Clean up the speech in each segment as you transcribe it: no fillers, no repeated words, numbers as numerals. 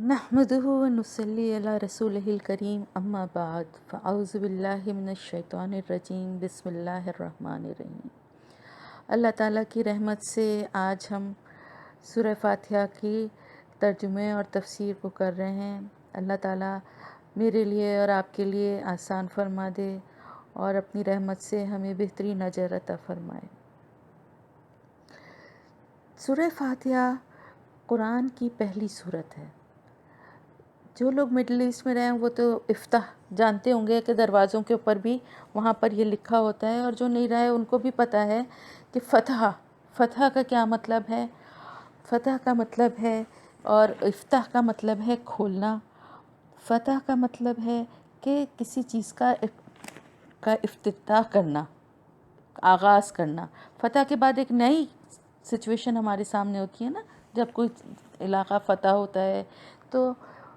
नहमदुहु व नुसल्ली अला रसूलिहिल करीम अम्मा बाद फ़अऊज़ु बिल्लाहि मिनश शैतानिर रजीम बिस्मिल्लाहिर रहमानिर रहीम। अल्लाह ताला की रहमत से आज हम सूरह फ़ातिहा की तर्जुमे और तफसीर को कर रहे हैं। अल्लाह ताला मेरे लिए और आपके लिए आसान फरमा दे और अपनी रहमत से हमें बेहतरीन अजर अता फरमाए। सूरह फ़ातिहा कुरान की पहली सूरत है। जो लोग मिडिल ईस्ट में रहे हैं वो तो इफ्ताह जानते होंगे कि दरवाज़ों के ऊपर भी वहाँ पर ये लिखा होता है, और जो नहीं रहे उनको भी पता है कि फ़तह का क्या मतलब है। फ़तह का मतलब है और इफ्ताह का मतलब है खोलना। फ़तह का मतलब है कि किसी चीज़ का इफ्तिताह करना, आगाज़ करना। फ़तह के बाद एक नई सिचुएशन हमारे सामने होती है ना, जब कोई इलाक़ा फ़तह होता है तो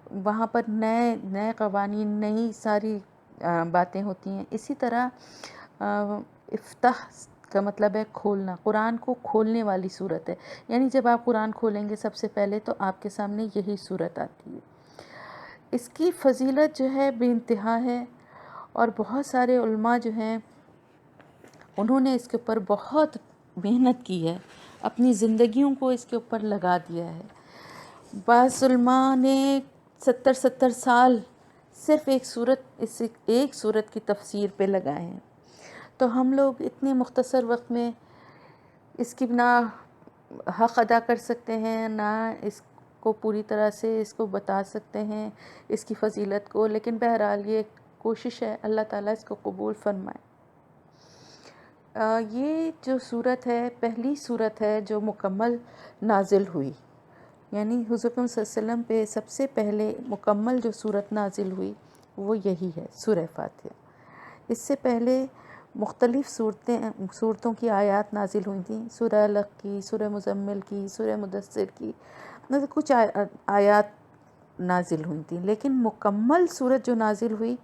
वहाँ पर नए नए क़वानीन, नई सारी बातें होती हैं। इसी तरह इफ्ताह का मतलब है खोलना। कुरान को खोलने वाली सूरत है, यानी जब आप कुरान खोलेंगे सबसे पहले तो आपके सामने यही सूरत आती है। इसकी फ़जीलत जो है बेइंतहा है, और बहुत सारे उलमा जो हैं उन्होंने इसके ऊपर बहुत मेहनत की है, अपनी ज़िंदगियों को इसके ऊपर लगा दिया है। बाज़ उलमा ने 70 साल सिर्फ़ इस एक सूरत की तफसीर पे लगाए हैं। तो हम लोग इतने मुख्तसर वक्त में इसकी ना हक़ अदा कर सकते हैं, ना इसको पूरी तरह से इसको बता सकते हैं इसकी फ़जीलत को, लेकिन बहरहाल ये कोशिश है, अल्लाह ताला इसको कबूल फरमाए। ये जो सूरत है पहली सूरत है जो मुकम्मल नाजिल हुई, यानी हुज़ूर सल्लल्लाहु अलैहि वसल्लम पे सबसे पहले मुकम्मल जो सूरत नाजिल हुई वो यही है, सूरह फ़ातिहा। इससे पहले मुख्तलिफ़ सूरतों की आयत नाजिल हुई थी, सूरह अलक़ की, सूरह मुज़म्मिल की, सूरह मुदस्सिर की, मतलब कुछ आयत नाजिल हुई थी, लेकिन मुकम्मल सूरत जो नाजिल हुई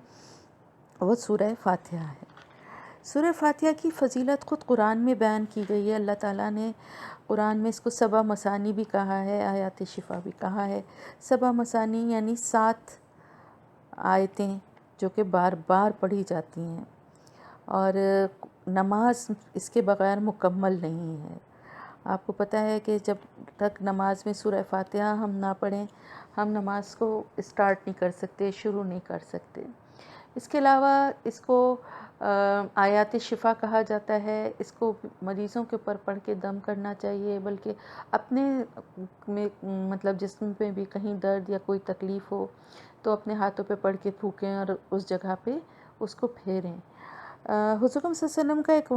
वो सूरह फ़ातिहा है। सूरह फ़ातिहा की फ़जीलत ख़ुद कुरान में बयान की गई है। अल्लाह ताला ने कुरान में इसको सबा मसानी भी कहा है, आयात शिफा भी कहा है। सबा मसानी यानी 7 आयतें जो कि बार बार पढ़ी जाती हैं, और नमाज इसके बग़ैर मुकम्मल नहीं है। आपको पता है कि जब तक नमाज में सूरह फ़ातिहा हम ना पढ़ें, हम नमाज को स्टार्ट नहीं कर सकते, शुरू नहीं कर सकते। इसके अलावा इसको आयात शिफा कहा जाता है। इसको मरीज़ों के ऊपर पढ़ के दम करना चाहिए, बल्कि अपने में मतलब जिस्म में भी कहीं दर्द या कोई तकलीफ़ हो तो अपने हाथों पे पढ़ के फूकें और उस जगह पे उसको फेरें। हुज़ूर सल्लल्लाहु अलैहि वसल्लम का एक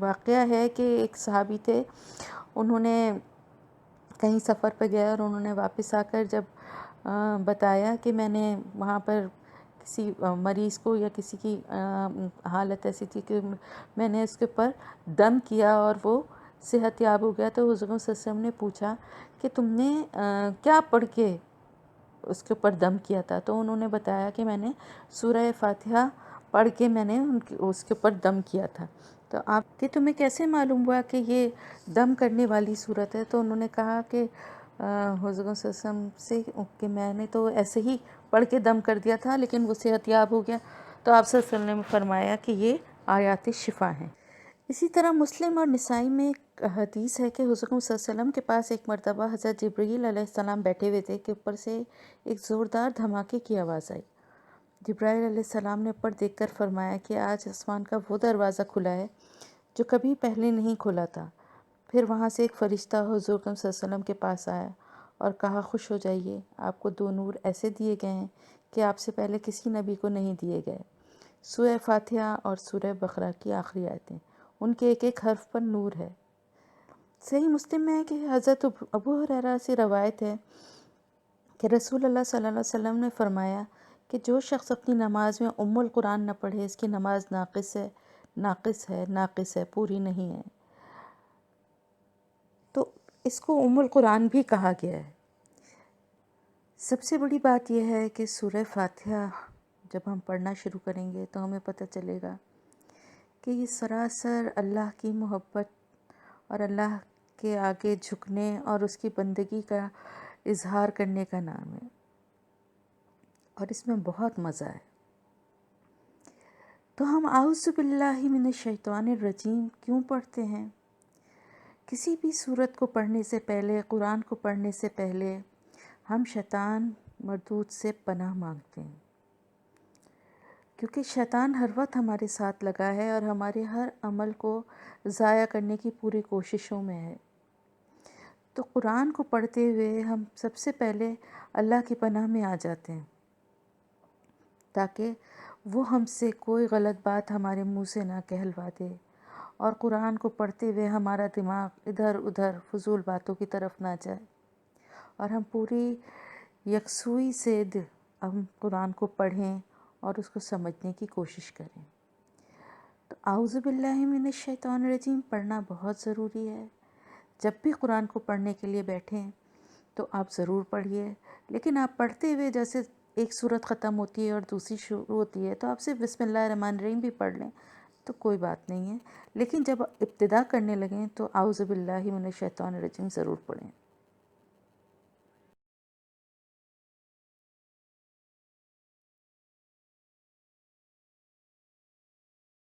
वाक़या है कि एक सहाबी थे, उन्होंने कहीं सफ़र पर गए और उन्होंने वापस आकर जब बताया कि मैंने वहाँ पर किसी मरीज़ को या किसी की हालत ऐसी थी कि मैंने उसके ऊपर दम किया और वो सेहतयाब हो गया, तो हुज़ूर सल्लल्लाहु अलैहि वसल्लम ने पूछा कि तुमने क्या पढ़ के उसके ऊपर दम किया था? तो उन्होंने बताया कि मैंने सूरह फ़ातिहा पढ़ के मैंने उसके ऊपर दम किया था। तो आपके तुम्हें कैसे मालूम हुआ कि ये दम करने वाली सूरत है? तो उन्होंने कहा कि हुज़ूर सल्लल्लाहु अलैहि वसल्लम से कि मैंने तो ऐसे ही पढ़ के दम कर दिया था, लेकिन वो सेहतयाब हो गया। तो आप सल्लल्लाहु अलैहि वसल्लम ने फरमाया कि ये आयात शिफा हैं। इसी तरह मुस्लिम और निसाई में एक हदीस है कि हुज़ूर सल्लल्लाहु अलैहि वसल्लम के पास एक मरतबा हज़रत जिब्रील अलैहिस्सलाम बैठे हुए थे कि ऊपर से एक ज़ोरदार धमाके की आवाज़ आई। जिब्राईल अलैहिस्सलाम ने ऊपर देखकर फरमाया कि आज आसमान का वो दरवाज़ा खुला है जो कभी पहले नहीं खुला था। फिर वहाँ से एक फ़रिश्ता हुज़ूर सल्लल्लाहु अलैहि वसल्लम के पास आया और कहा, खुश हो जाइए, आपको 2 नूर ऐसे दिए गए हैं कि आपसे पहले किसी नबी को नहीं दिए गए। सूरह फ़ातिहा और सूरह बक़रा की आखिरी आयतें, उनके एक एक हर्फ पर नूर है। सही मुस्लिम में है कि हज़रत अबू हुरैरा से रवायत है कि रसूल अल्लाह सल्लल्लाहु अलैहि वसल्लम ने फरमाया कि जो शख्स अपनी नमाज में उम्मुल कुरान न पढ़े, इसकी नमाज नाक़िस है, पूरी नहीं है। तो इसको उम्मुल कुरान भी कहा गया है। सबसे बड़ी बात यह है कि सूरह फ़ातिहा जब हम पढ़ना शुरू करेंगे तो हमें पता चलेगा कि ये सरासर अल्लाह की मोहब्बत और अल्लाह के आगे झुकने और उसकी बंदगी का اظہار کرنے کا نام ہے، اور اس میں بہت مزہ ہے۔ تو ہم اعوذ باللہ من الشیطان الرجیم کیوں پڑھتے ہیں؟ کسی بھی سورت کو پڑھنے سے پہلے، قرآن کو پڑھنے سے پہلے ہم شیطان مردود سے پناہ مانگتے ہیں، کیونکہ شیطان ہر وقت ہمارے ساتھ لگا ہے اور ہمارے ہر عمل کو ضائع کرنے کی پوری کوششوں میں ہے۔ تو قرآن کو پڑھتے ہوئے ہم سب سے پہلے اللہ کی پناہ میں آ جاتے ہیں، تاکہ وہ ہم سے کوئی غلط بات ہمارے منہ سے نہ کہلوا دے، اور قرآن کو پڑھتے ہوئے ہمارا دماغ ادھر ادھر فضول باتوں کی طرف نہ جائے، اور ہم پوری یکسوئی سے ہم قرآن کو پڑھیں اور اس کو سمجھنے کی کوشش کریں۔ تو اعوذ باللہ من الشیطان الرجیم پڑھنا بہت ضروری ہے۔ جب بھی قرآن کو پڑھنے کے لیے بیٹھیں تو آپ ضرور پڑھیے، لیکن آپ پڑھتے ہوئے جیسے ایک سورت ختم ہوتی ہے اور دوسری شروع ہوتی ہے تو آپ صرف بسم اللہ الرحمن الرحیم بھی پڑھ لیں تو کوئی بات نہیں ہے، لیکن جب ابتدا کرنے لگیں تو اعوذ باللہ من الشیطان الرجیم ضرور پڑھیں۔